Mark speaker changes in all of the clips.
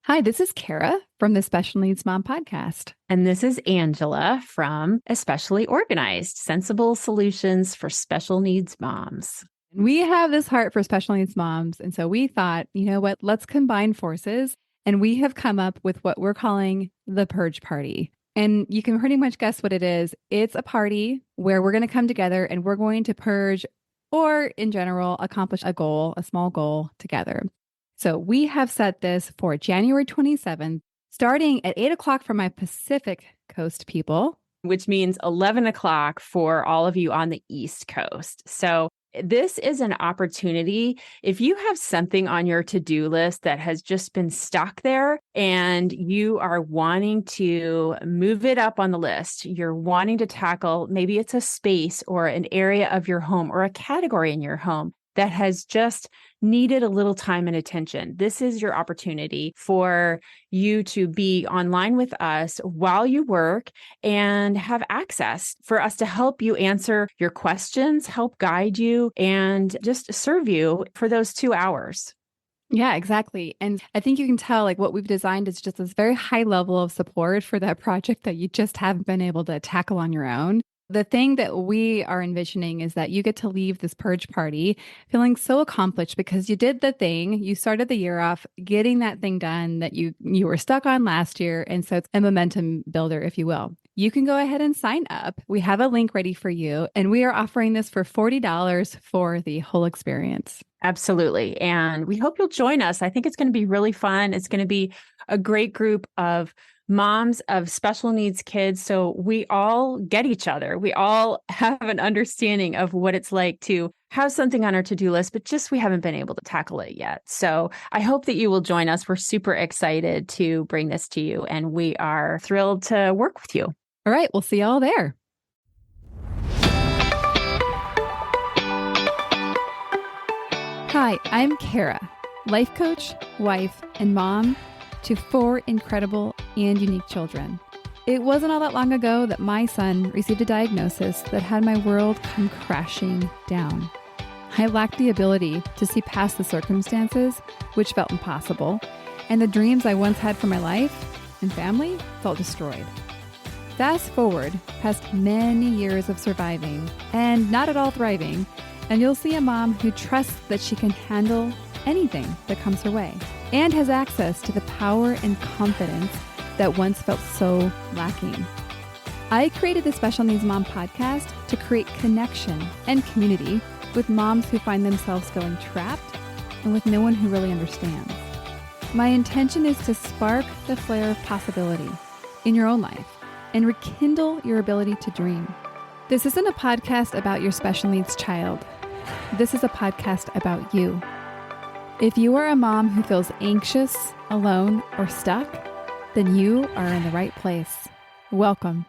Speaker 1: Hi, this is Kara from the Special Needs Mom podcast.
Speaker 2: And this is Angela from Especially Organized, Sensible Solutions for Special Needs Moms.
Speaker 1: We have this heart for special needs moms. And so we thought, you know what, let's combine forces. And we have come up with what we're calling the Purge Party. And you can pretty much guess what it is. It's a party where we're going to come together and we're going to purge or, in general, accomplish a goal, a small goal together. So we have set this for January 27th, starting at 8 o'clock for my Pacific Coast people.
Speaker 2: Which means 11 o'clock for all of you on the East Coast. So this is an opportunity. If you have something on your to-do list that has just been stuck there and you are wanting to move it up on the list, you're wanting to tackle, maybe it's a space or an area of your home or a category in your home that has just needed a little time and attention. This is your opportunity for you to be online with us while you work and have access for us to help you answer your questions, help guide you, and just serve you for those 2 hours.
Speaker 1: Yeah, exactly. And I think you can tell like what we've designed is just this very high level of support for that project that you just haven't been able to tackle on your own. The thing that we are envisioning is that you get to leave this purge party feeling so accomplished because you did the thing. You started the year off getting that thing done that you were stuck on last year. And so it's a momentum builder, if you will. You can go ahead and sign up. We have a link ready for you. And we are offering this for $40 for the whole experience.
Speaker 2: Absolutely. And we hope you'll join us. I think it's going to be really fun. It's going to be a great group of moms of special needs kids. So we all get each other. We all have an understanding of what it's like to have something on our to-do list, but just we haven't been able to tackle it yet. So I hope that you will join us. We're super excited to bring this to you, and we are thrilled to work with you.
Speaker 1: All right. We'll see you all there. Hi, I'm Kara, life coach, wife, and mom to 4 incredible and unique children. It wasn't all that long ago that my son received a diagnosis that had my world come crashing down. I lacked the ability to see past the circumstances, which felt impossible, and the dreams I once had for my life and family felt destroyed. Fast forward past many years of surviving and not at all thriving, and you'll see a mom who trusts that she can handle anything that comes her way and has access to the power and confidence that once felt so lacking. I created the Special Needs Mom podcast to create connection and community with moms who find themselves feeling trapped and with no one who really understands. My intention is to spark the flare of possibility in your own life and rekindle your ability to dream. This isn't a podcast about your special needs child. This is a podcast about you. If you are a mom who feels anxious, alone, or stuck, then you are in the right place. Welcome.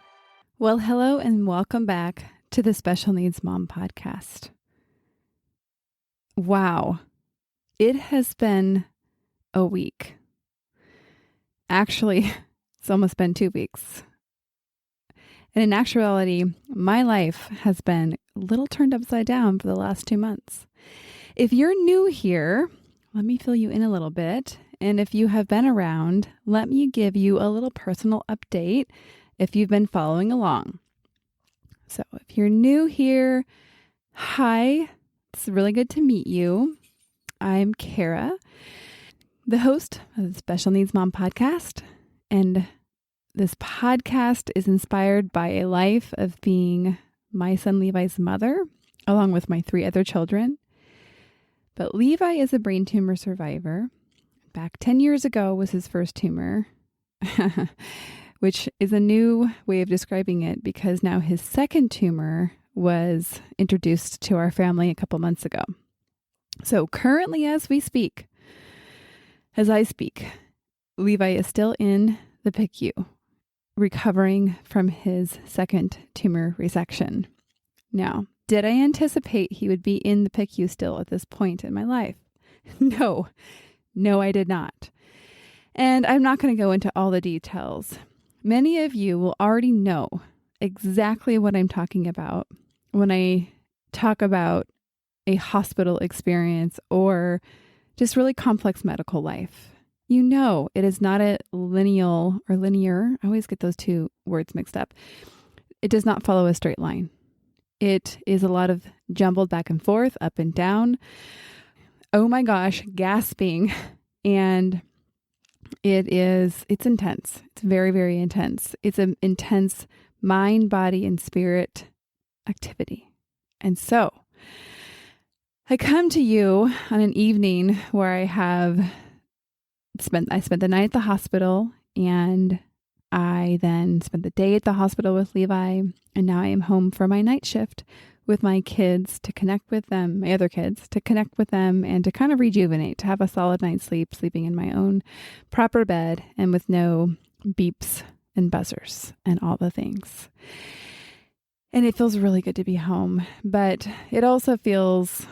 Speaker 1: Well, hello and welcome back to the Special Needs Mom podcast. Wow. It has been a week. Actually, it's almost been 2 weeks. And in actuality, my life has been a little turned upside down for the last 2 months. If you're new here, let me fill you in a little bit. And if you have been around, let me give you a little personal update if you've been following along. So if you're new here, hi, it's really good to meet you. I'm Kara, the host of the Special Needs Mom podcast. And this podcast is inspired by a life of being my son Levi's mother, along with my 3 other children. But Levi is a brain tumor survivor. Back 10 years ago was his first tumor, which is a new way of describing it because now his second tumor was introduced to our family a couple months ago. So currently as I speak, Levi is still in the PICU, recovering from his second tumor resection. Now, did I anticipate he would be in the PICU still at this point in my life? No, I did not. And I'm not going to go into all the details. Many of you will already know exactly what I'm talking about when I talk about a hospital experience or just really complex medical life. you know it is not a lineal or linear. I always get those two words mixed up. It does not follow a straight line. It is a lot of jumbled back and forth, up and down. Oh my gosh, gasping. And it's intense. It's very, very intense. It's an intense mind, body, and spirit activity. And so I come to you on an evening where I spent the night at the hospital, and I then spent the day at the hospital with Levi, and now I am home for my night shift with my kids to connect with them, my other kids, to connect with them and to kind of rejuvenate, to have a solid night's sleep, sleeping in my own proper bed and with no beeps and buzzers and all the things. And it feels really good to be home, but it also feels,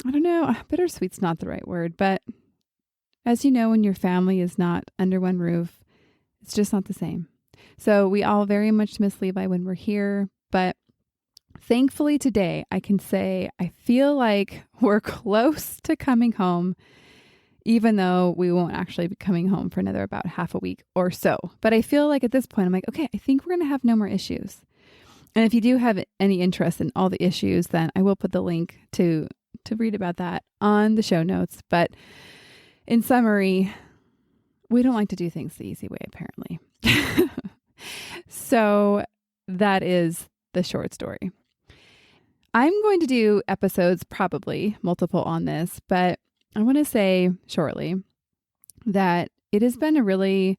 Speaker 1: I don't know, bittersweet's not the right word, but as you know, when your family is not under one roof, it's just not the same. So we all very much miss Levi when we're here, but thankfully today I can say I feel like we're close to coming home, even though we won't actually be coming home for another about half a week or so. But I feel like at this point, I'm like, okay, I think we're going to have no more issues. And if you do have any interest in all the issues, then I will put the link to read about that on the show notes. But in summary, we don't like to do things the easy way, apparently. So that is the short story. I'm going to do episodes, probably multiple on this, but I want to say shortly that it has been a really,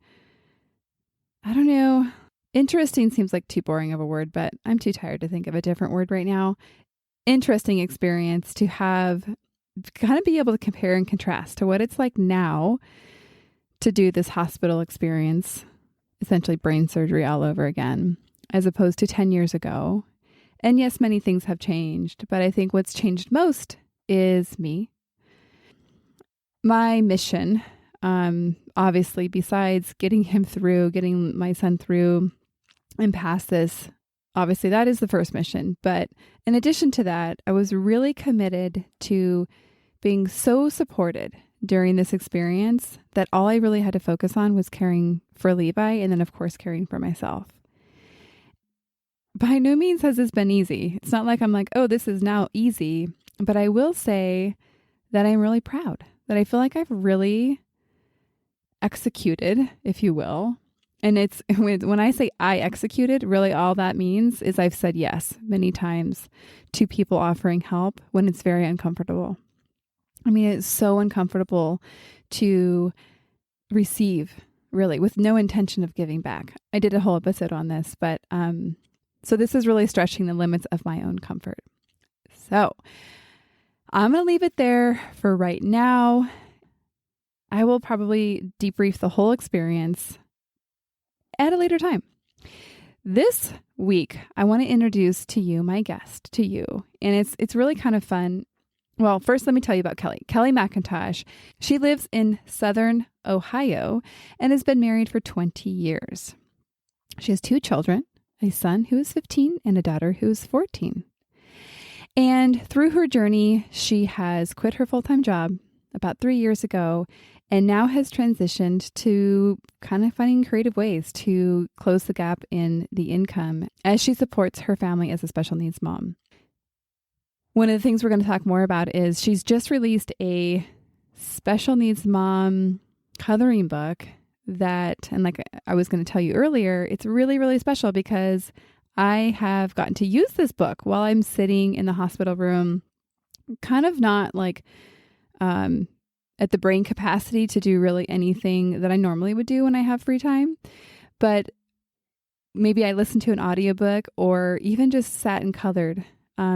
Speaker 1: I don't know, interesting seems like too boring of a word, but I'm too tired to think of a different word right now. Interesting experience to have, kind of be able to compare and contrast to what it's like now to do this hospital experience, essentially brain surgery all over again, as opposed to 10 years ago. And yes, many things have changed, but I think what's changed most is me. My mission, obviously, besides getting my son through and past this, obviously that is the first mission. But in addition to that, I was really committed to being so supported during this experience that all I really had to focus on was caring for Levi and then, of course, caring for myself. By no means has this been easy. It's not like I'm like, oh, this is now easy. But I will say that I'm really proud, that I feel like I've really executed, if you will. And it's when I say I executed, really all that means is I've said yes many times to people offering help when it's very uncomfortable. I mean, it's so uncomfortable to receive, really, with no intention of giving back. I did a whole episode on this, but so this is really stretching the limits of my own comfort. So I'm going to leave it there for right now. I will probably debrief the whole experience at a later time. This week, I want to introduce to you my guest to you. And it's really kind of fun. Well, first, let me tell you about Kelli. Kelli McIntosh. She lives in Southern Ohio and has been married for 20 years. She has 2 children, a son who is 15 and a daughter who is 14. And through her journey, she has quit her full-time job about 3 years ago and now has transitioned to kind of finding creative ways to close the gap in the income as she supports her family as a special needs mom. One of the things we're going to talk more about is she's just released a special needs mom coloring book that, and like I was going to tell you earlier, it's really, really special because I have gotten to use this book while I'm sitting in the hospital room, kind of not like at the brain capacity to do really anything that I normally would do when I have free time. But maybe I listened to an audiobook or even just sat and colored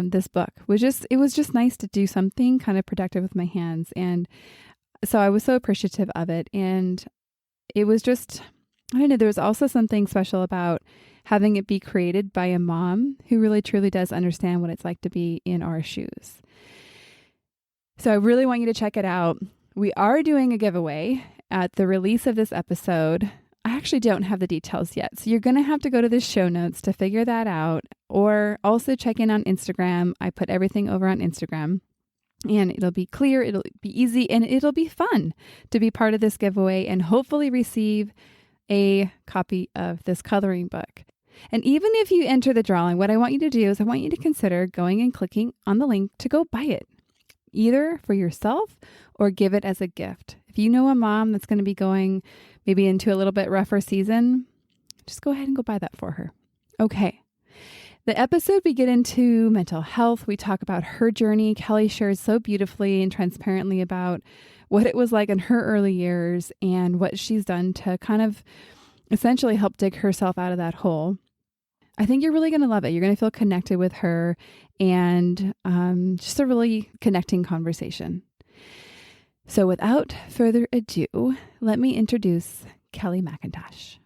Speaker 1: this book. It was just nice to do something kind of productive with my hands. And so I was so appreciative of it. And it was just, I don't know, there was also something special about having it be created by a mom who really truly does understand what it's like to be in our shoes. So I really want you to check it out. We are doing a giveaway at the release of this episode. I actually don't have the details yet. So you're going to have to go to the show notes to figure that out, or also check in on Instagram. I put everything over on Instagram. And it'll be clear, it'll be easy, and it'll be fun to be part of this giveaway and hopefully receive a copy of this coloring book. And even if you enter the drawing, what I want you to do is I want you to consider going and clicking on the link to go buy it, either for yourself or give it as a gift. If you know a mom that's going to be going maybe into a little bit rougher season, just go ahead and go buy that for her. Okay. The episode, we get into mental health. We talk about her journey. Kelli shares so beautifully and transparently about what it was like in her early years and what she's done to kind of essentially help dig herself out of that hole. I think you're really going to love it. You're going to feel connected with her and just a really connecting conversation. So without further ado, let me introduce Kelli McIntosh.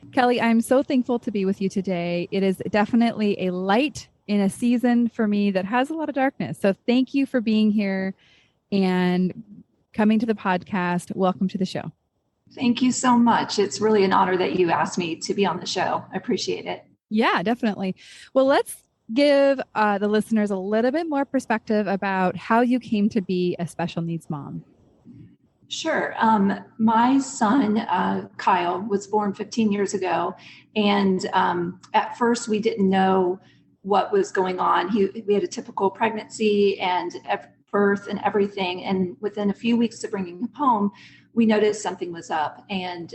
Speaker 1: Kelli, I'm so thankful to be with you today. It is definitely a light in a season for me that has a lot of darkness. So thank you for being here and coming to the podcast. Welcome to the show.
Speaker 3: Thank you so much. It's really an honor that you asked me to be on the show. I appreciate it.
Speaker 1: Yeah, definitely. Well, let's give the listeners a little bit more perspective about how you came to be a special needs mom.
Speaker 3: Sure. My son, Kyle, was born 15 years ago. And at first, we didn't know what was going on. We had a typical pregnancy and birth and everything. And within a few weeks of bringing him home, we noticed something was up. And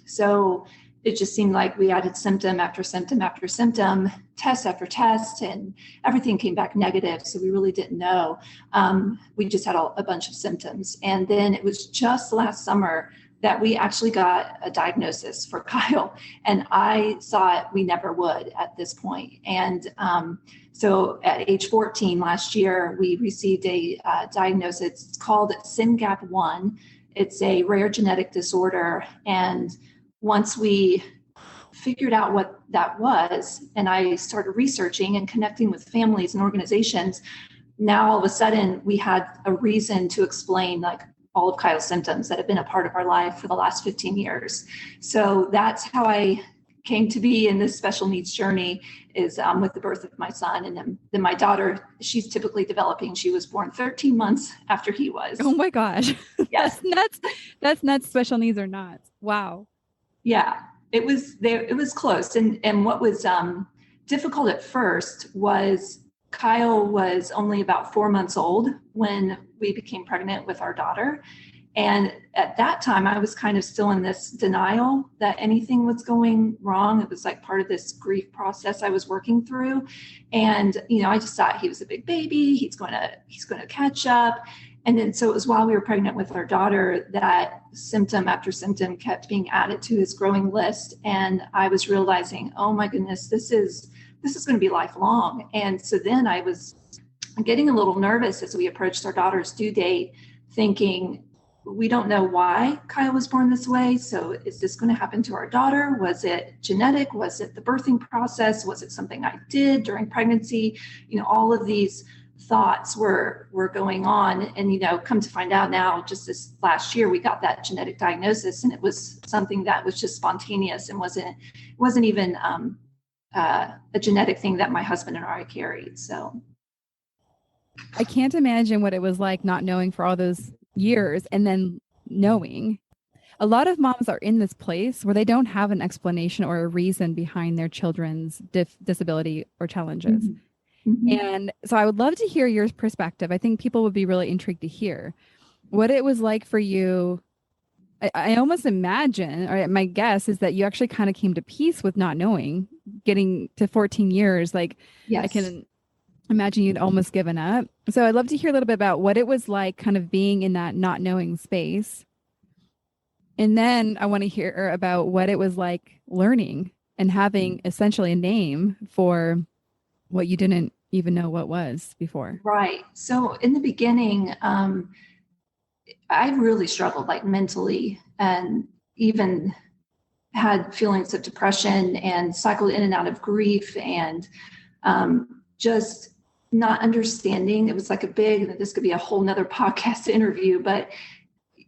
Speaker 3: so it just seemed like we added symptom after symptom after symptom, test after test, and everything came back negative. So we really didn't know. We just had a bunch of symptoms. And then it was just last summer that we actually got a diagnosis for Kyle. And I thought we never would at this point. And so at age 14 last year, we received a diagnosis. It's called SYNGAP1. It's a rare genetic disorder. And once we figured out what that was, and I started researching and connecting with families and organizations, now all of a sudden we had a reason to explain like all of Kyle's symptoms that have been a part of our life for the last 15 years. So that's how I came to be in this special needs journey, is with the birth of my son. And then my daughter, she's typically developing. She was born 13 months after he was.
Speaker 1: Oh my gosh.
Speaker 3: Yes.
Speaker 1: That's nuts. That's nuts. Special needs or not. Wow.
Speaker 3: Yeah, it was there. It was close. And what was difficult at first was Kyle was only about 4 months old when we became pregnant with our daughter. And at that time, I was kind of still in this denial that anything was going wrong. It was like part of this grief process I was working through. And, I just thought he was a big baby. He's going to catch up. And then, so it was while we were pregnant with our daughter that symptom after symptom kept being added to his growing list. And I was realizing, oh my goodness, this is going to be lifelong. And so then I was getting a little nervous as we approached our daughter's due date, thinking, we don't know why Kyle was born this way. So is this going to happen to our daughter? Was it genetic? Was it the birthing process? Was it something I did during pregnancy? All of these thoughts were going on. And, come to find out now, just this last year, we got that genetic diagnosis, and it was something that was just spontaneous and wasn't even a genetic thing that my husband and I carried. So
Speaker 1: I can't imagine what it was like not knowing for all those years and then knowing. A lot of moms are in this place where they don't have an explanation or a reason behind their children's disability or challenges. Mm-hmm. Mm-hmm. And so I would love to hear your perspective. I think people would be really intrigued to hear what it was like for you. I almost imagine, or my guess is that you actually kind of came to peace with not knowing, getting to 14 years. Like, yes. I can imagine you'd almost given up. So I'd love to hear a little bit about what it was like kind of being in that not knowing space. And then I want to hear about what it was like learning and having essentially a name for what you didn't even know what was before.
Speaker 3: Right. So in the beginning, I really struggled like mentally, and even had feelings of depression and cycled in and out of grief, and just not understanding. It was like this could be a whole nother podcast interview, but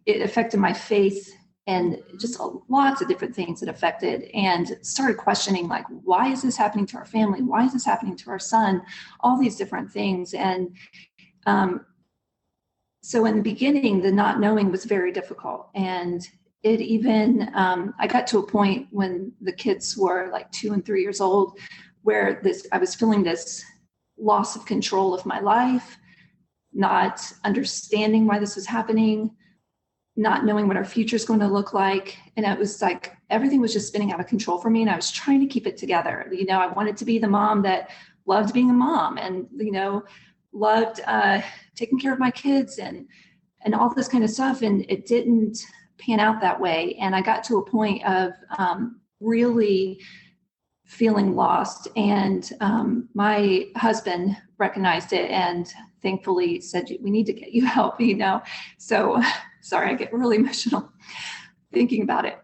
Speaker 3: it affected my faith and just lots of different things that affected, and started questioning, like, why is this happening to our family? Why is this happening to our son? All these different things. And So in the beginning, the not knowing was very difficult. And it even, I got to a point when the kids were like 2 and 3 years old, where I was feeling this loss of control of my life, not understanding why this was happening, not knowing what our future is going to look like. And it was like, everything was just spinning out of control for me. And I was trying to keep it together. I wanted to be the mom that loved being a mom and, loved taking care of my kids and all this kind of stuff. And it didn't pan out that way. And I got to a point of really feeling lost. And my husband recognized it and thankfully said, we need to get you help, So sorry, I get really emotional thinking about it.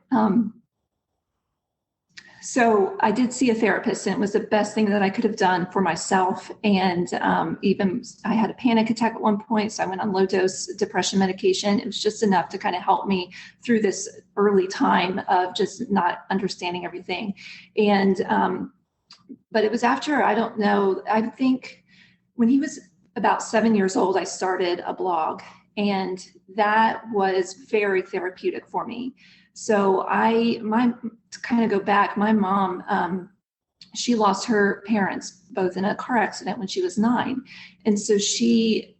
Speaker 3: So I did see a therapist, and it was the best thing that I could have done for myself. And even I had a panic attack at one point, so I went on low dose depression medication. It was just enough to kind of help me through this early time of just not understanding everything. And but it was after, I don't know, I think when he was about 7 years old, I started a blog, and that was very therapeutic for me. So to kind of go back, my mom, she lost her parents both in a car accident when she was 9. And so she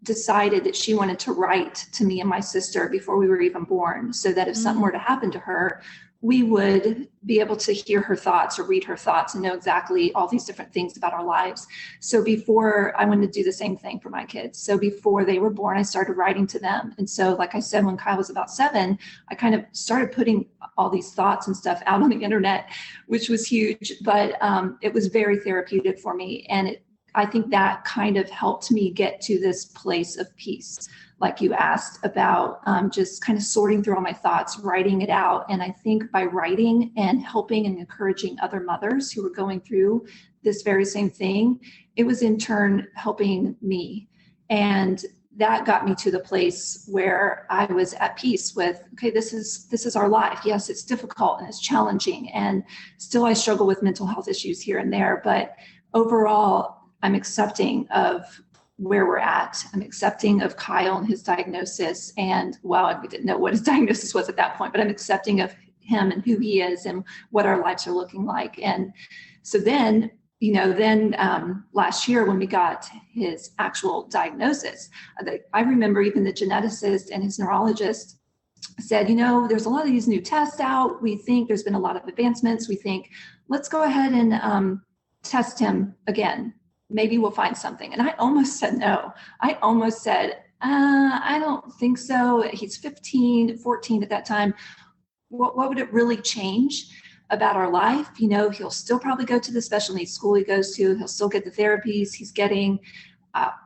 Speaker 3: decided that she wanted to write to me and my sister before we were even born, so that if something were to happen to her, we would be able to hear her thoughts or read her thoughts and know exactly all these different things about our lives. So before, I wanted to do the same thing for my kids. So before they were born, I started writing to them. And so, like I said, when Kyle was about 7, I kind of started putting all these thoughts and stuff out on the internet, which was huge, but it was very therapeutic for me. And I think that kind of helped me get to this place of peace. Like you asked about, just kind of sorting through all my thoughts, writing it out. And I think by writing and helping and encouraging other mothers who were going through this very same thing, it was in turn helping me. And that got me to the place where I was at peace with, okay, this is our life. Yes, it's difficult and it's challenging. And still I struggle with mental health issues here and there. But overall, I'm accepting of where we're at. I'm accepting of Kyle and his diagnosis. And we didn't know what his diagnosis was at that point, but I'm accepting of him and who he is and what our lives are looking like. And so then, last year when we got his actual diagnosis, I remember even the geneticist and his neurologist said, there's a lot of these new tests out. We think there's been a lot of advancements. We think, let's go ahead and test him again. Maybe we'll find something. And I almost said no. I almost said, I don't think so. He's 14 at that time. What would it really change about our life? He'll still probably go to the special needs school he goes to. He'll still get the therapies he's getting.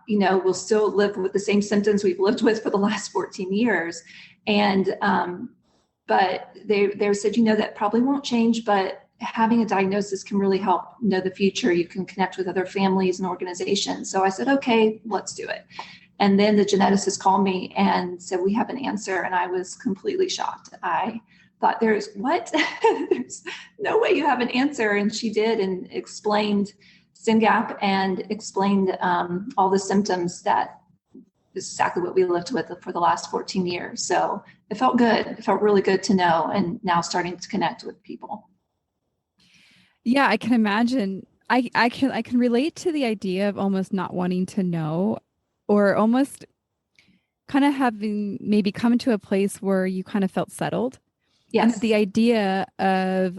Speaker 3: We'll still live with the same symptoms we've lived with for the last 14 years. And, but they said, that probably won't change, but having a diagnosis can really help know the future. You can connect with other families and organizations. So I said, okay, let's do it. And then the geneticist called me and said, we have an answer. And I was completely shocked. I thought, there's no way you have an answer. And she did, and explained SYNGAP and explained all the symptoms that is exactly what we lived with for the last 14 years. So it felt good. It felt really good to know, and now starting to connect with people.
Speaker 1: Yeah, I can imagine. I can relate to the idea of almost not wanting to know, or almost kind of having maybe come to a place where you kind of felt settled.
Speaker 3: Yes.
Speaker 1: And the idea of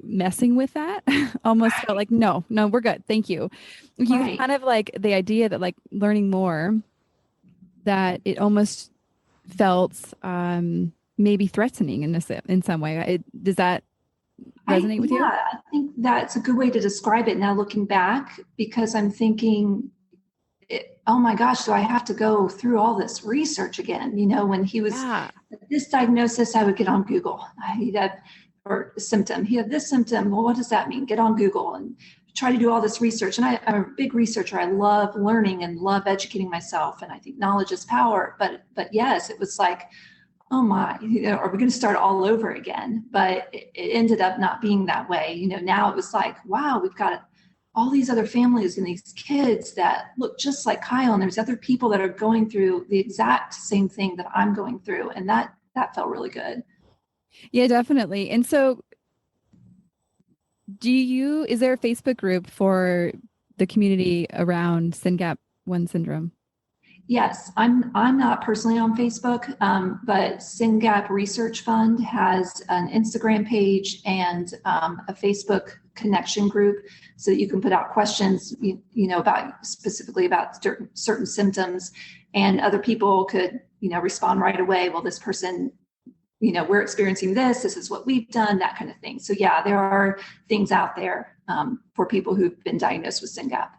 Speaker 1: messing with that almost felt like, no, we're good. Thank you. You kind of like the idea that like learning more, that it almost felt maybe threatening in some way. Does that resonate with you?
Speaker 3: Yeah, I think that's a good way to describe it now looking back, because I'm thinking, oh my gosh, do I have to go through all this research again? When he was this diagnosis, I would get on Google. He had this symptom. Well, what does that mean? Get on Google and try to do all this research. And I'm a big researcher. I love learning and love educating myself. And I think knowledge is power. But yes, it was like, oh my, are we going to start all over again? But it ended up not being that way. Now it was like, wow, we've got all these other families and these kids that look just like Kyle, and there's other people that are going through the exact same thing that I'm going through. And that felt really good.
Speaker 1: Yeah, definitely. And so is there a Facebook group for the community around SYNGAP1 syndrome?
Speaker 3: Yes, I'm not personally on Facebook, but SYNGAP Research Fund has an Instagram page and a Facebook connection group, so that you can put out questions, about specifically about certain symptoms, and other people could, respond right away. Well, this person, we're experiencing this. This is what we've done, that kind of thing. So yeah, there are things out there for people who've been diagnosed with SYNGAP.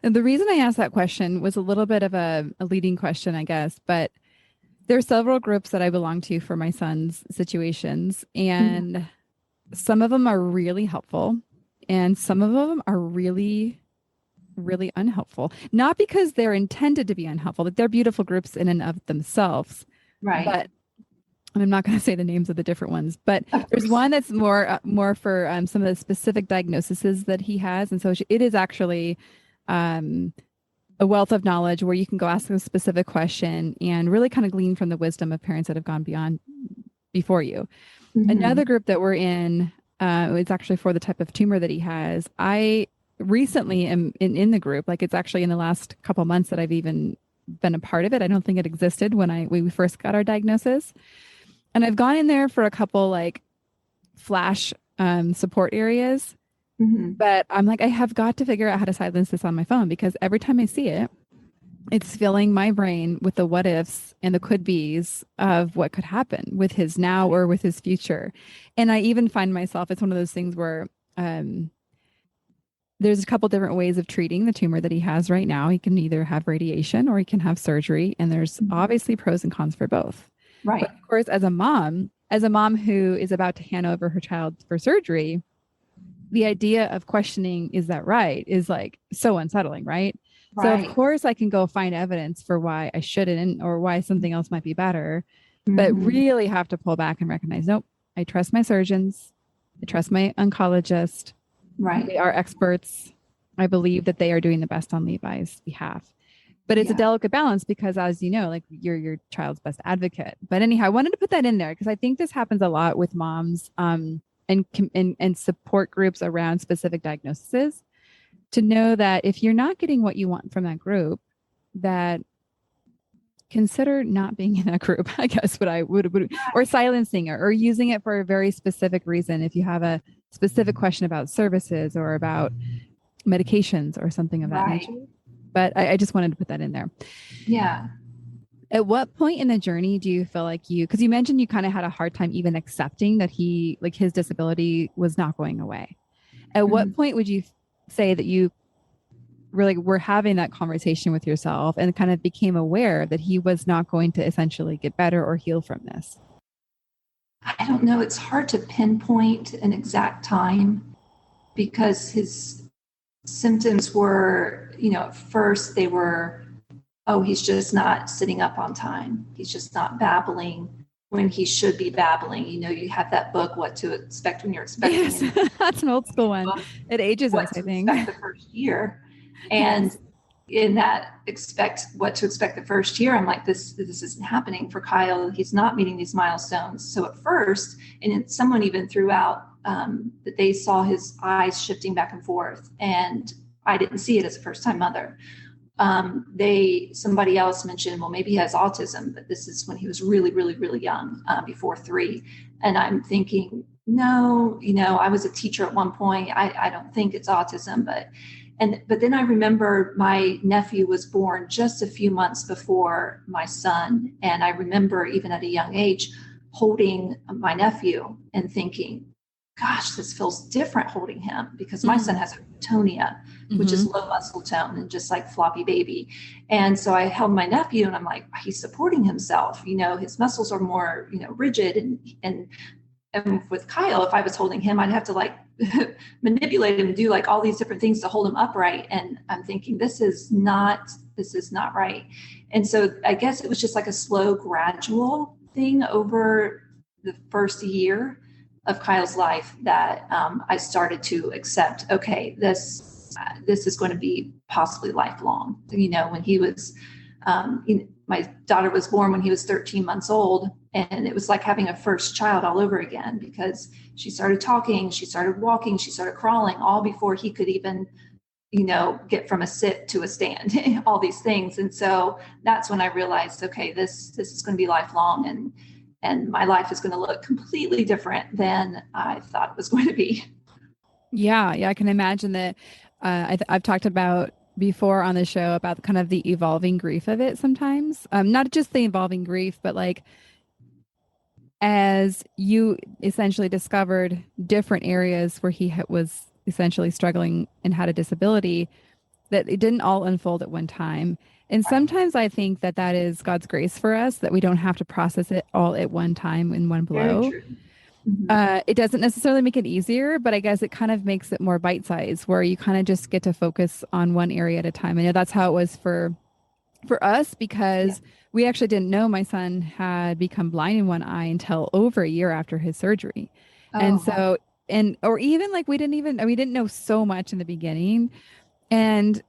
Speaker 1: And the reason I asked that question was a little bit of a leading question, I guess, but there are several groups that I belong to for my son's situations, and some of them are really helpful and some of them are really, really unhelpful. Not because they're intended to be unhelpful, that they're beautiful groups in and of themselves.
Speaker 3: Right.
Speaker 1: But and I'm not going to say the names of the different ones, but there's one that's more for some of the specific diagnoses that he has. And so it is actually a wealth of knowledge where you can go ask a specific question and really kind of glean from the wisdom of parents that have gone before you. Another group that we're in, it's actually for the type of tumor that he has. I recently am in the group, like it's actually in the last couple months that I've even been a part of it. I don't think it existed when we first got our diagnosis. And I've gone in there for a couple like flash support areas. But I'm like, I have got to figure out how to silence this on my phone, because every time I see it, it's filling my brain with the what ifs and the could be's of what could happen with his now or with his future. And I even find myself, it's one of those things where there's a couple different ways of treating the tumor that he has right now. He can either have radiation or he can have surgery. And there's obviously pros and cons for both.
Speaker 3: Right.
Speaker 1: But of course, as a mom who is about to hand over her child for surgery, the idea of questioning, is that right, is like so unsettling, right? So of course I can go find evidence for why I shouldn't or why something else might be better, but really have to pull back and recognize, nope, I trust my surgeons. I trust my oncologist.
Speaker 3: Right.
Speaker 1: They are experts. I believe that they are doing the best on Levi's behalf. But it's a delicate balance because, as you know, like you're your child's best advocate. But anyhow, I wanted to put that in there because I think this happens a lot with moms and support groups around specific diagnoses, to know that if you're not getting what you want from that group, that consider not being in that group, I guess what I would or silencing it or using it for a very specific reason. If you have a specific question about services or about medications or something of that nature. But I just wanted to put that in there.
Speaker 3: Yeah.
Speaker 1: At what point in the journey do you feel like because you mentioned you kind of had a hard time even accepting that his disability was not going away. At what point would you say that you really were having that conversation with yourself and kind of became aware that he was not going to essentially get better or heal from this?
Speaker 3: I don't know. It's hard to pinpoint an exact time because his symptoms were, at first they were, oh, he's just not sitting up on time. He's just not babbling when he should be babbling. You have that book, What to Expect When You're Expecting.
Speaker 1: Yes, that's an old school one. It ages us, I think.
Speaker 3: The first year. And in that what to expect the first year, I'm like, this isn't happening for Kyle. He's not meeting these milestones. So at first, and someone even threw out that they saw his eyes shifting back and forth. And I didn't see it as a first-time mother. Somebody else mentioned, well, maybe he has autism, but this is when he was really, really, really young, before 3. And I'm thinking, no, I was a teacher at one point. I don't think it's autism, but then I remember my nephew was born just a few months before my son. And I remember even at a young age holding my nephew and thinking, gosh, this feels different holding him, because my son has hypotonia, which is low muscle tone and just like floppy baby. And so I held my nephew and I'm like, he's supporting himself. His muscles are more, rigid. And with Kyle, if I was holding him, I'd have to like manipulate him and do like all these different things to hold him upright. And I'm thinking, this is not right. And so I guess it was just like a slow, gradual thing over the first year of Kyle's life that I started to accept, okay, this this is going to be possibly lifelong. When he was, my daughter was born when he was 13 months old, and it was like having a first child all over again, because she started talking, she started walking, she started crawling, all before he could even, get from a sit to a stand, all these things. And so that's when I realized, okay, this is going to be lifelong, and my life is going to look completely different than I thought it was going to be.
Speaker 1: Yeah, I can imagine that. I've talked about before on the show about kind of the evolving grief of it sometimes. Not just the evolving grief, but like as you essentially discovered different areas where he was essentially struggling and had a disability, that it didn't all unfold at one time. And sometimes I think that that is God's grace for us, that we don't have to process it all at one time in one blow.
Speaker 3: Very true. Mm-hmm.
Speaker 1: It doesn't necessarily make it easier, but I guess it kind of makes it more bite-sized, where you kind of just get to focus on one area at a time. I know that's how it was for us, because we actually didn't know my son had become blind in one eye until over a year after his surgery. And so, or even like we didn't know so much in the beginning, and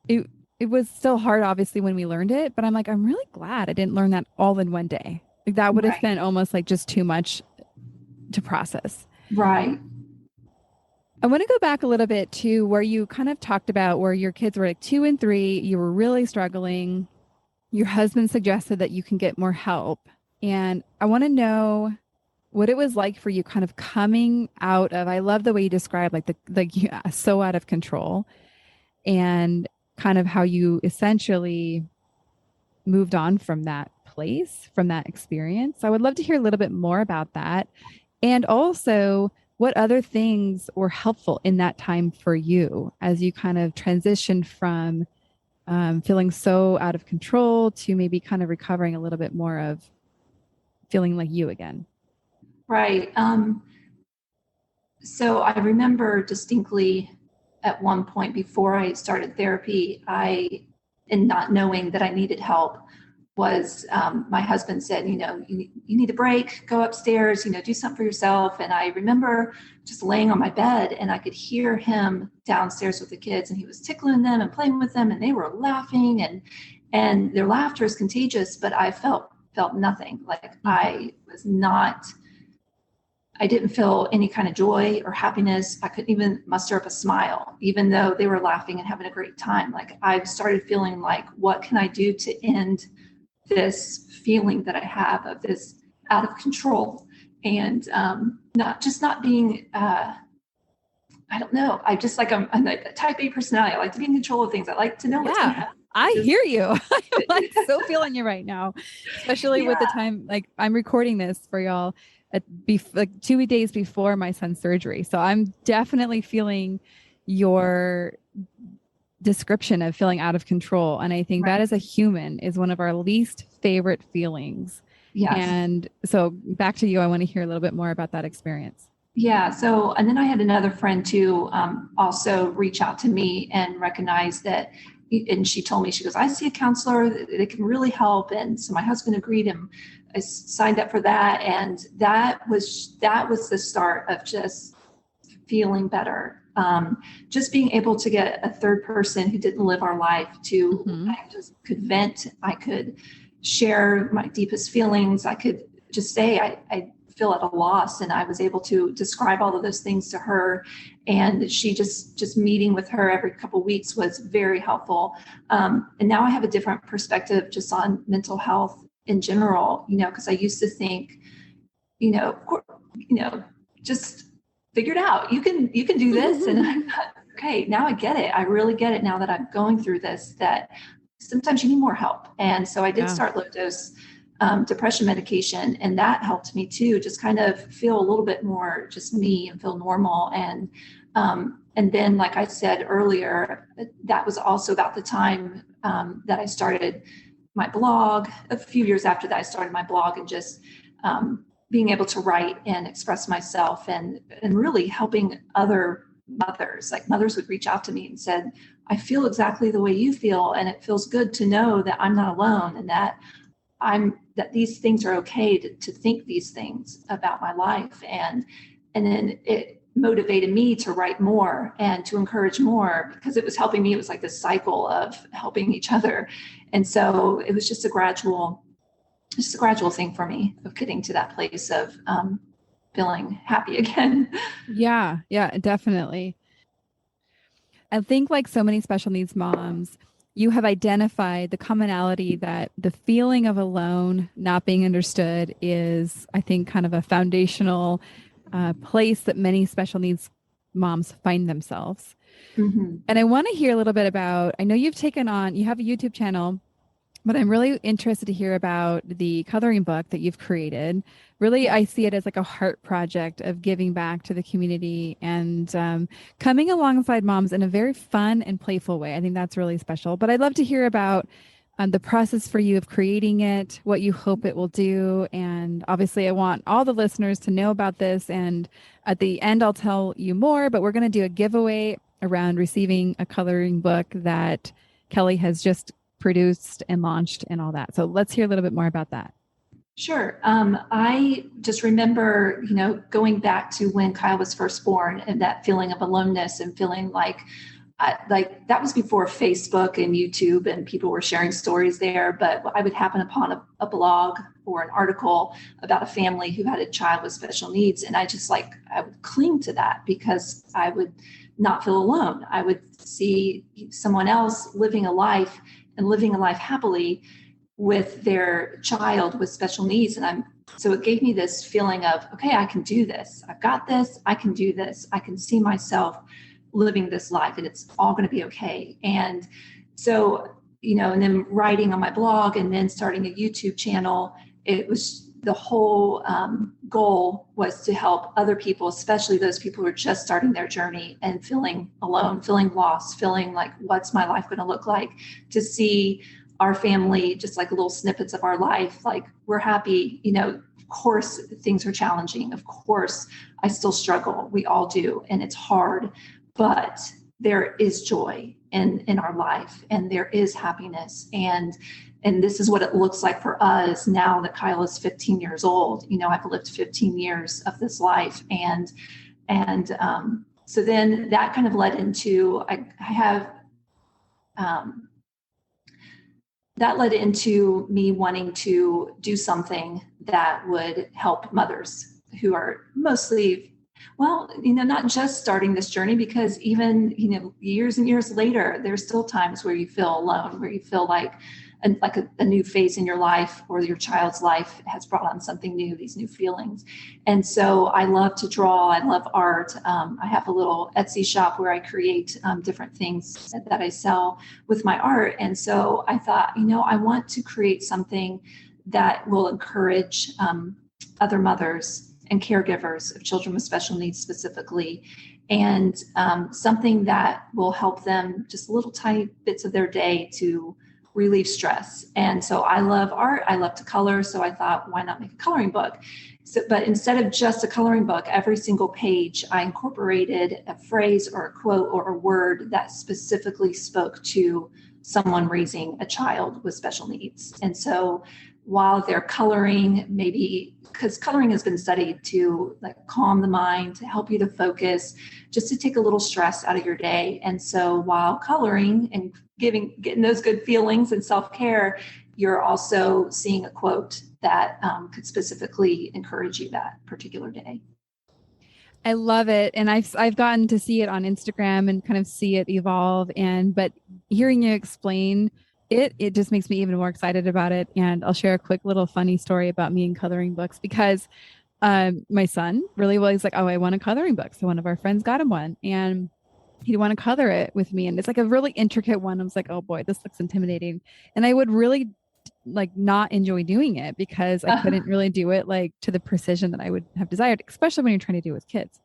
Speaker 1: it was still hard, obviously, when we learned it, but I'm like, I'm really glad I didn't learn that all in one day. Like that would have been almost like just too much to process.
Speaker 3: Right.
Speaker 1: I want to go back a little bit to where you kind of talked about where your kids were like 2 and 3, you were really struggling. Your husband suggested that you can get more help. And I want to know what it was like for you kind of coming out of, I love the way you described so out of control, and kind of how you essentially moved on from that place, from that experience. So I would love to hear a little bit more about that. And also, what other things were helpful in that time for you as you kind of transitioned from feeling so out of control to maybe kind of recovering a little bit more of feeling like you again?
Speaker 3: Right. So I remember distinctly at one point before I started therapy, and not knowing that I needed help, was my husband said, you need a break, go upstairs, do something for yourself. And I remember just laying on my bed, and I could hear him downstairs with the kids, and he was tickling them and playing with them, and they were laughing, and their laughter is contagious, but I felt nothing. Like I didn't feel any kind of joy or happiness. I couldn't even muster up a smile, even though they were laughing and having a great time. Like I started feeling like, what can I do to end this feeling that I have of this out of control, and not being, I don't know. I just like, I'm like a type A personality. I like to be in control of things. I like to know what's going to happen.
Speaker 1: I hear you. I'm like so feeling you right now, especially with the time, like I'm recording this for y'all like 2 days before my son's surgery. So I'm definitely feeling your description of feeling out of control. And I think that as a human is one of our least favorite feelings.
Speaker 3: Yes.
Speaker 1: And so back to you, I want to hear a little bit more about that experience.
Speaker 3: Yeah. So, and then I had another friend too, also reach out to me and recognize that, and she told me, she goes, I see a counselor that can really help. And so my husband agreed, and I signed up for that. And that was the start of just feeling better. Just being able to get a third person who didn't live our life to, I just could vent. I could share my deepest feelings. I could just say, I feel at a loss. And I was able to describe all of those things to her. And she just meeting with her every couple of weeks was very helpful. And now I have a different perspective just on mental health in general, because I used to think, just figure it out. You can do this. And I thought, okay, now I get it. I really get it now that I'm going through this, that sometimes you need more help. And so I did start low dose depression medication, and that helped me too, just kind of feel a little bit more just me and feel normal. And then, like I said earlier, that was also about the time that I started my blog. A few years after that, I started my blog, and just being able to write and express myself, and really helping other mothers. Like mothers would reach out to me and said, I feel exactly the way you feel, and it feels good to know that I'm not alone, and that these things are okay to think these things about my life. And then it motivated me to write more and to encourage more, because it was helping me. It was like this cycle of helping each other. And so it was just a gradual thing for me of getting to that place of feeling happy again.
Speaker 1: Yeah, definitely. I think like so many special needs moms, you have identified the commonality that the feeling of alone, not being understood is, I think, kind of a foundational place that many special needs moms find themselves.
Speaker 3: Mm-hmm.
Speaker 1: And I want to hear a little bit about, I know you have a YouTube channel, but I'm really interested to hear about the coloring book that you've created. Really, I see it as like a heart project of giving back to the community and coming alongside moms in a very fun and playful way. I think that's really special. But I'd love to hear about the process for you of creating it, what you hope it will do. And obviously, I want all the listeners to know about this. And at the end, I'll tell you more, but we're going to do a giveaway around receiving a coloring book that Kelli has just produced and launched and all that. So let's hear a little bit more about that.
Speaker 3: Sure. I just remember, going back to when Kyle was first born and that feeling of aloneness and feeling like that was before Facebook and YouTube and people were sharing stories there. But I would happen upon a blog or an article about a family who had a child with special needs. And I would cling to that because I would not feel alone. I would see someone else living a life happily with their child with special needs. So it gave me this feeling of, okay, I can do this. I've got this. I can do this. I can see myself living this life and it's all going to be okay. And so, and then writing on my blog and then starting a YouTube channel, it was the whole goal was to help other people, especially those people who are just starting their journey and feeling alone, feeling lost, feeling like, what's my life going to look like? To see our family, just like little snippets of our life, like we're happy, of course things are challenging. Of course, I still struggle. We all do. And it's hard, but there is joy in our life and there is happiness. And this is what it looks like for us now that Kyle is 15 years old. I've lived 15 years of this life. And so then that kind of led into, that led into me wanting to do something that would help mothers who are mostly, not just starting this journey, because even, years and years later, there's still times where you feel alone, where you feel like a new phase in your life or your child's life has brought on something new, these new feelings. And so I love to draw. I love art. I have a little Etsy shop where I create different things that I sell with my art. And so I thought, I want to create something that will encourage other mothers and caregivers of children with special needs specifically, and something that will help them just little tiny bits of their day to relieve stress. And so I love art. I love to color. So I thought, why not make a coloring book? But instead of just a coloring book, every single page, I incorporated a phrase or a quote or a word that specifically spoke to someone raising a child with special needs. And so while they're coloring, maybe because coloring has been studied to calm the mind, to help you to focus, just to take a little stress out of your day. And so while coloring and getting those good feelings and self-care, you're also seeing a quote that could specifically encourage you that particular day.
Speaker 1: I love it. And I've gotten to see it on Instagram and kind of see it evolve. But hearing you explain it just makes me even more excited about it. And I'll share a quick little funny story about me and coloring books, because my son really was like, oh, I want a coloring book. So one of our friends got him one and he'd want to color it with me. And it's like a really intricate one. I was like, oh boy, this looks intimidating. And I would really not enjoy doing it because I couldn't really do it to the precision that I would have desired, especially when you're trying to do it with kids.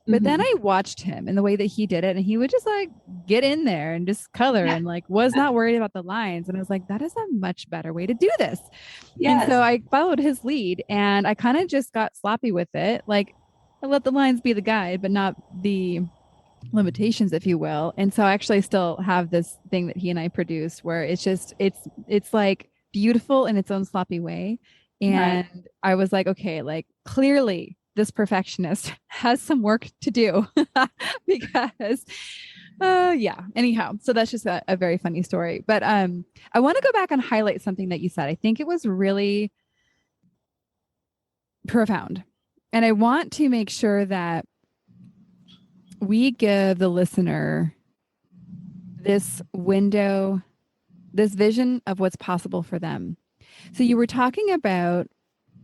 Speaker 1: But then I watched him and the way that he did it, and he would just get in there and just color and was not worried about the lines. And I was like, that is a much better way to do this. Yes. And so I followed his lead and I kind of just got sloppy with it. I let the lines be the guide, but not the limitations, if you will. And so I actually still have this thing that he and I produced where it's just, it's beautiful in its own sloppy way. And I was like, okay, clearly this perfectionist has some work to do because yeah. Anyhow, so that's just a very funny story. But I want to go back and highlight something that you said. I think it was really profound. And I want to make sure that we give the listener this window, this vision of what's possible for them. So you were talking about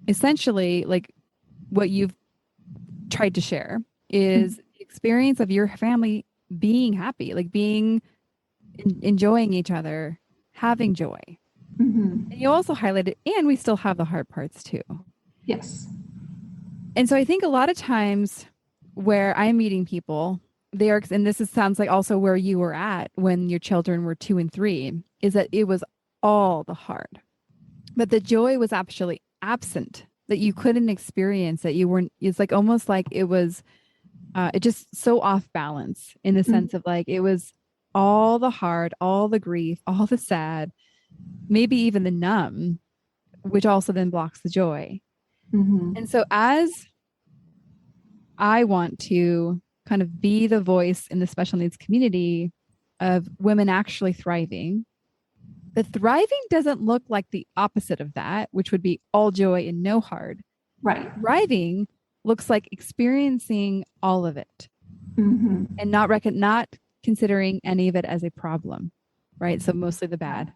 Speaker 1: essentially like what you've tried to share is the experience of your family being happy, like being enjoying each other, having joy. And you also highlighted, and we still have the hard parts too.
Speaker 3: Yes.
Speaker 1: And so I think a lot of times where I'm meeting people, they are, and sounds like also where you were at when your children were 2 and 3, is that it was all the hard, but the joy was actually absent, that you couldn't experience it. You weren't, it's like almost like it was, it just so off balance in the sense of like, it was all the hard, all the grief, all the sad, maybe even the numb, which also then blocks the joy. And so as I want to kind of be the voice in the special needs community of women actually thriving, the thriving doesn't look like the opposite of that, which would be all joy and no hard.
Speaker 3: Right.
Speaker 1: Thriving looks like experiencing all of it and not considering any of it as a problem, right? So mostly the bad.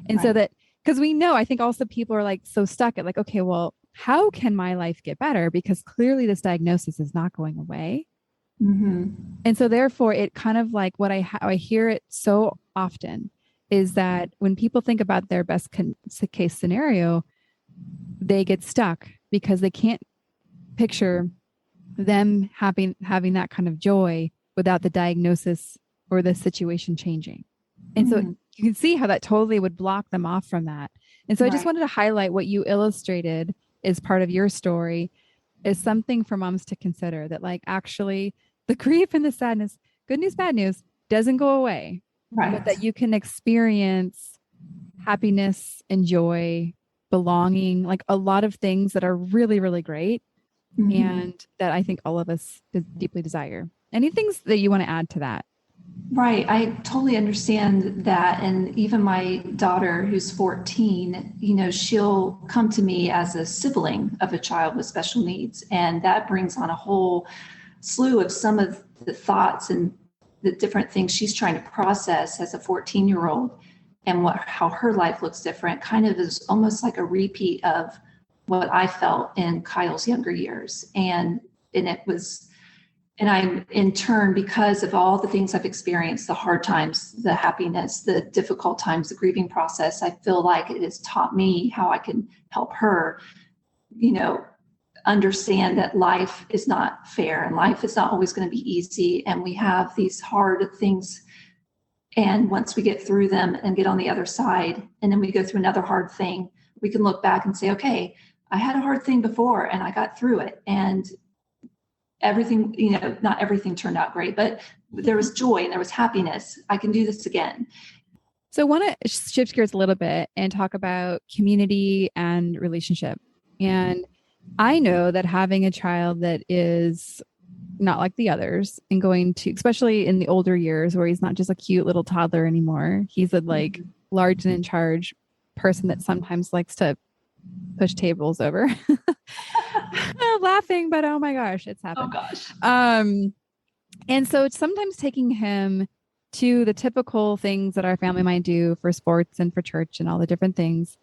Speaker 1: And so that, because we know, I think also people are like so stuck at like, okay, well, how can my life get better? Because clearly this diagnosis is not going away. And so therefore it kind of like what I hear it so often is that when people think about their best case scenario, they get stuck because they can't picture them having that kind of joy without the diagnosis or the situation changing. And so you can see how that totally would block them off from that. And so I just wanted to highlight what you illustrated as part of your story is something for moms to consider, that like actually the grief and the sadness, good news, bad news, doesn't go away, but that you can experience happiness and joy, belonging, like a lot of things that are really, really great. And that I think all of us deeply desire. Any things that you want to add to that?
Speaker 3: Right. I totally understand that. And even my daughter, who's 14, you know, she'll come to me as a sibling of a child with special needs. And that brings on a whole slew of some of the thoughts and the different things she's trying to process as a 14-year-old, and how her life looks different, kind of is almost like a repeat of what I felt in Kyle's younger years. And I'm in turn, because of all the things I've experienced, the hard times, the happiness, the difficult times, the grieving process, I feel like it has taught me how I can help her, you know, understand that life is not fair and life is not always going to be easy. And we have these hard things. And once we get through them and get on the other side, and then we go through another hard thing, we can look back and say, okay, I had a hard thing before and I got through it. And everything, you know, not everything turned out great, but there was joy and there was happiness. I can do this again.
Speaker 1: So I want to shift gears a little bit and talk about community and relationship. And I know that having a child that is not like the others and going to, especially in the older years where he's not just a cute little toddler anymore, he's a like large and in charge person that sometimes likes to push tables over. Laughing, but oh my gosh, it's happened.
Speaker 3: Oh gosh.
Speaker 1: And so it's sometimes taking him to the typical things that our family might do for sports and for church and all the different things.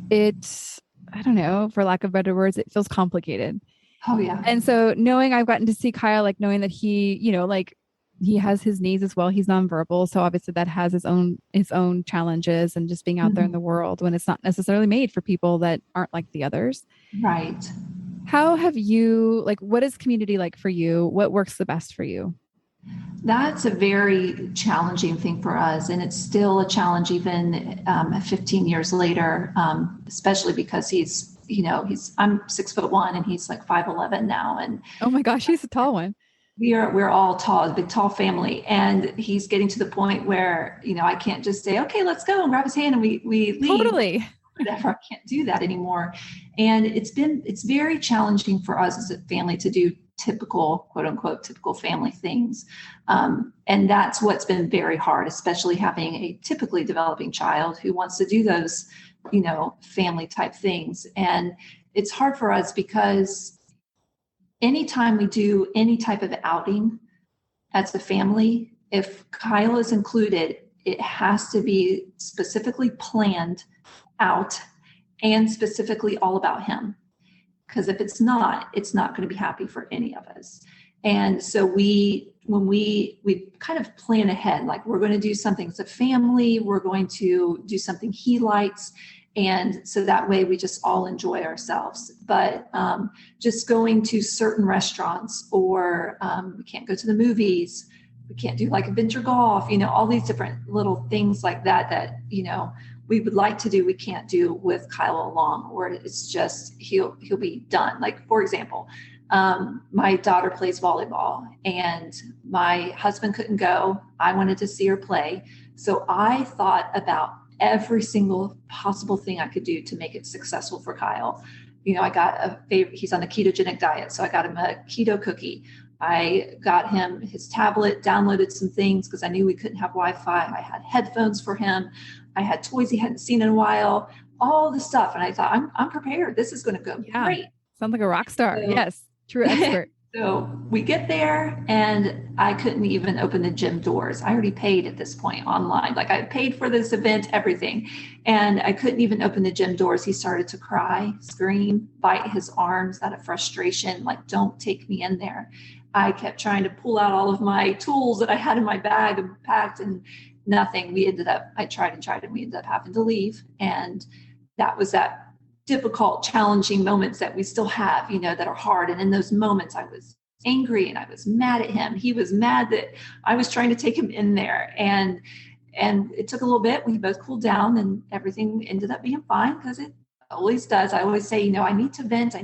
Speaker 1: It's, I don't know, for lack of better words, it feels complicated.
Speaker 3: Oh yeah.
Speaker 1: And so knowing I've gotten to see Kyle, like knowing that he, you know, like he has his needs as well. He's nonverbal. So obviously that has his own challenges, and just being out there in the world when it's not necessarily made for people that aren't like the others.
Speaker 3: Right.
Speaker 1: How have you, like, what is community like for you? What works the best for you?
Speaker 3: That's a very challenging thing for us. And it's still a challenge even 15 years later, especially because I'm 6'1" and he's like 5'11" now. And
Speaker 1: oh my gosh, he's a tall one.
Speaker 3: We're all tall, a big tall family. And he's getting to the point where, you know, I can't just say, okay, let's go and grab his hand and we leave.
Speaker 1: Totally.
Speaker 3: whatever. I can't do that anymore. And it's very challenging for us as a family to do typical, quote unquote, typical family things. And that's what's been very hard, especially having a typically developing child who wants to do those, family type things. And it's hard for us because anytime we do any type of outing as a family, if Kyle is included, it has to be specifically planned out and specifically all about him. Because if it's not going to be happy for any of us. And so when we kind of plan ahead, like we're going to do something as a family, we're going to do something he likes. And so that way we just all enjoy ourselves. But just going to certain restaurants, or we can't go to the movies, we can't do like adventure golf, all these different little things like that, we would like to do, we can't do with Kyle along, or it's just, he'll be done. Like, for example, my daughter plays volleyball and my husband couldn't go. I wanted to see her play. So I thought about every single possible thing I could do to make it successful for Kyle. I got he's on a ketogenic diet. So I got him a keto cookie. I got him his tablet, downloaded some things because I knew we couldn't have Wi-Fi. I had headphones for him. I had toys he hadn't seen in a while, all the stuff. And I thought, I'm prepared. This is going to go great.
Speaker 1: Sounds like a rock star. So, yes. True expert.
Speaker 3: So we get there and I couldn't even open the gym doors. I already paid at this point online. Like I paid for this event, everything. And I couldn't even open the gym doors. He started to cry, scream, bite his arms out of frustration. Like, don't take me in there. I kept trying to pull out all of my tools that I had in my bag and packed, and nothing. I tried and we ended up having to leave. And that was that difficult, challenging moments that we still have, that are hard. And in those moments, I was angry and I was mad at him. He was mad that I was trying to take him in there. And it took a little bit. We both cooled down and everything ended up being fine, because it always does. I always say, I need to vent.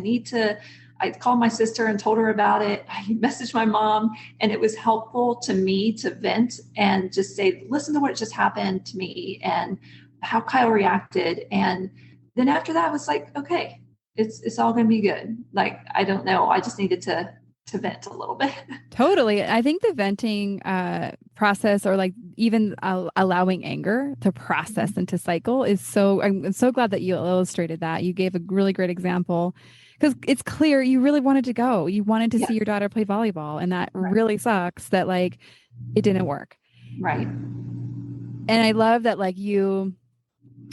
Speaker 3: I called my sister and told her about it. I messaged my mom, and it was helpful to me to vent and just say, listen to what just happened to me and how Kyle reacted. And then after that, I was like, okay, it's all going to be good. Like, I don't know. I just needed to vent a little bit.
Speaker 1: Totally. I think the venting process, or like even allowing anger to process and to cycle, I'm so glad that you illustrated that. You gave a really great example, because it's clear you really wanted to go. You wanted to see your daughter play volleyball, and that really sucks that like it didn't work.
Speaker 3: Right.
Speaker 1: And I love that like you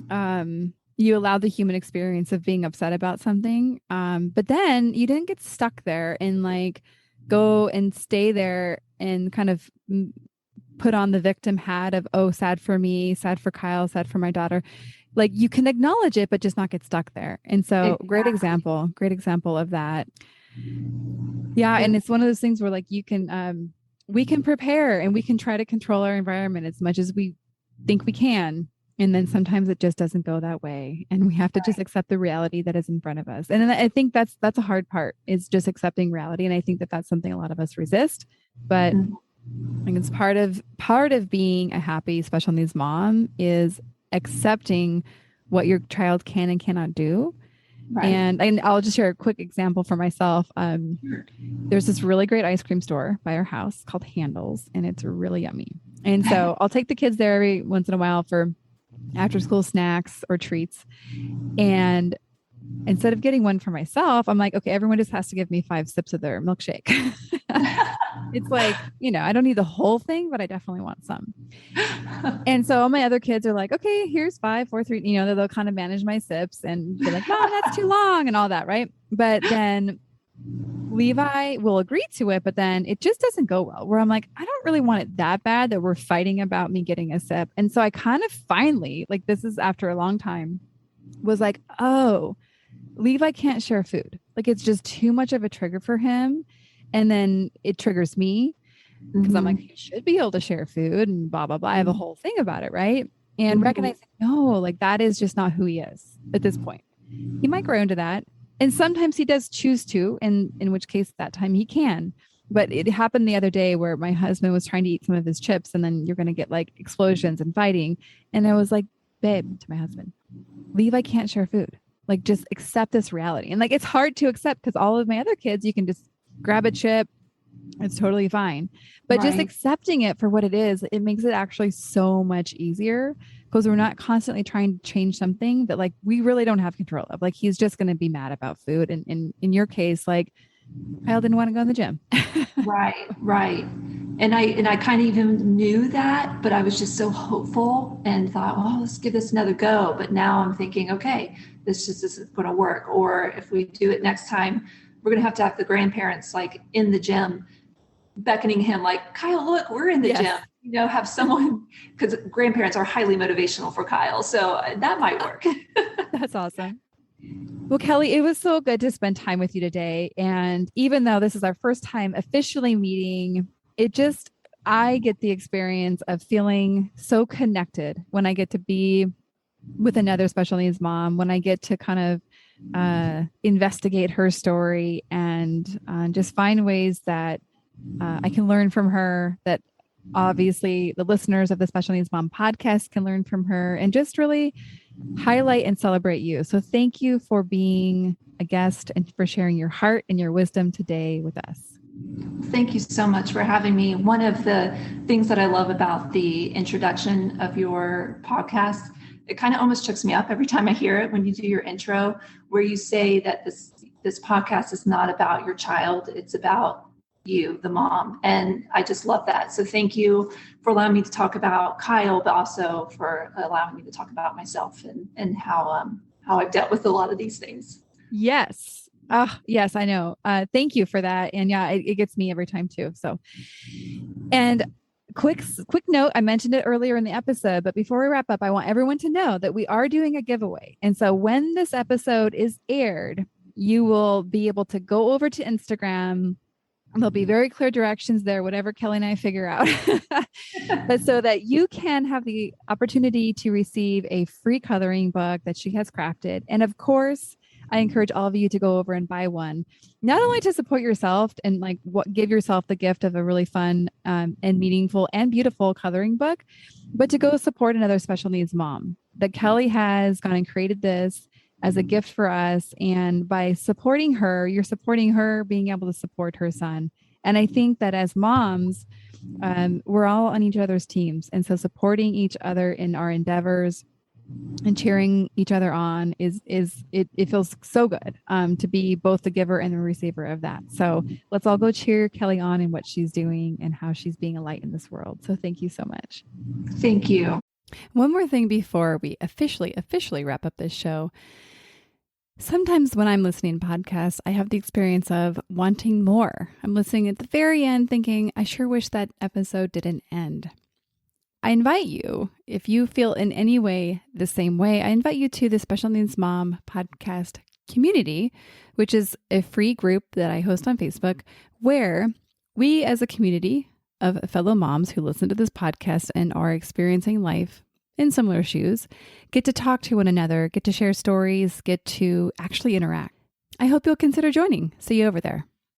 Speaker 1: allowed the human experience of being upset about something. But then you didn't get stuck there and like go and stay there and kind of put on the victim hat of, oh, sad for me, sad for Kyle, sad for my daughter. Like, you can acknowledge it, but just not get stuck there. And so great example of that. Yeah. And it's one of those things where like we can prepare and we can try to control our environment as much as we think we can. And then sometimes it just doesn't go that way. And we have to just accept the reality that is in front of us. And I think that's a hard part, is just accepting reality. And I think that that's something a lot of us resist, but I think it's part of being a happy special needs mom is accepting what your child can and cannot do. Right. And I'll just share a quick example for myself. There's this really great ice cream store by our house called Handles, and it's really yummy. And so I'll take the kids there every once in a while for after school snacks or treats. And instead of getting one for myself, I'm like, okay, everyone just has to give me 5 sips of their milkshake. It's like, I don't need the whole thing, but I definitely want some. And so all my other kids are like, okay, here's 5, 4, 3, they'll kind of manage my sips and be like, Mom, that's too long and all that. Right. But then Levi will agree to it, but then it just doesn't go well, where I'm like, I don't really want it that bad that we're fighting about me getting a sip. And so I kind of finally, like, this is after a long time, was like, oh, Levi can't share food. Like, it's just too much of a trigger for him. And then it triggers me because I'm like, he should be able to share food and blah, blah, blah. I have a whole thing about it. Right. And recognizing, no, like, that is just not who he is at this point. He might grow into that. And sometimes he does choose to, and in which case that time he can. But it happened the other day where my husband was trying to eat some of his chips, and then you're going to get like explosions and fighting. And I was like, babe, to my husband, Levi can't share food. Like, just accept this reality. And like, it's hard to accept because all of my other kids, you can just grab a chip. It's totally fine. But just accepting it for what it is, it makes it actually so much easier because we're not constantly trying to change something that like we really don't have control of. Like, he's just going to be mad about food. And in your case, like, Kyle didn't want to go in the gym.
Speaker 3: Right. And I kind of even knew that, but I was just so hopeful and thought, well, let's give this another go. But now I'm thinking, okay, this just isn't going to work. Or if we do it next time, we're going to have the grandparents like in the gym beckoning him like, Kyle, look, we're in the gym, have someone, because grandparents are highly motivational for Kyle. So that might work.
Speaker 1: That's awesome. Well, Kelli, it was so good to spend time with you today. And even though this is our first time officially meeting, I get the experience of feeling so connected when I get to be with another special needs mom, when I get to kind of investigate her story and just find ways that I can learn from her, that obviously the listeners of the Special Needs Mom podcast can learn from her, and just really highlight and celebrate you. So thank you for being a guest and for sharing your heart and your wisdom today with us.
Speaker 3: Thank you so much for having me. One of the things that I love about the introduction of your podcast, it kind of almost chokes me up every time I hear it when you do your intro, where you say that this podcast is not about your child, it's about you, the mom. And I just love that. So thank you for allowing me to talk about Kyle, but also for allowing me to talk about myself and how I've dealt with a lot of these things.
Speaker 1: Yes. Yes, I know. Thank you for that. And yeah, it gets me every time too. So, and quick note, I mentioned it earlier in the episode, but before we wrap up, I want everyone to know that we are doing a giveaway. And so when this episode is aired, you will be able to go over to Instagram. There'll be very clear directions there, whatever Kelli and I figure out, but so that you can have the opportunity to receive a free coloring book that she has crafted. And of course, I encourage all of you to go over and buy one, not only to support yourself and like give yourself the gift of a really fun and meaningful and beautiful coloring book, but to go support another special needs mom. That Kelli has gone and created this as a gift for us. And by supporting her, you're supporting her being able to support her son. And I think that as moms, we're all on each other's teams. And so supporting each other in our endeavors and cheering each other on it feels so good to be both the giver and the receiver of that. So let's all go cheer Kelli on in what she's doing and how she's being a light in this world. So thank you so much.
Speaker 3: Thank you.
Speaker 1: One more thing before we officially wrap up this show. Sometimes when I'm listening to podcasts, I have the experience of wanting more. I'm listening at the very end thinking, I sure wish that episode didn't end. I invite you, if you feel in any way the same way, I invite you to the Special Needs Mom podcast community, which is a free group that I host on Facebook, where we as a community of fellow moms who listen to this podcast and are experiencing life in similar shoes, get to talk to one another, get to share stories, get to actually interact. I hope you'll consider joining. See you over there.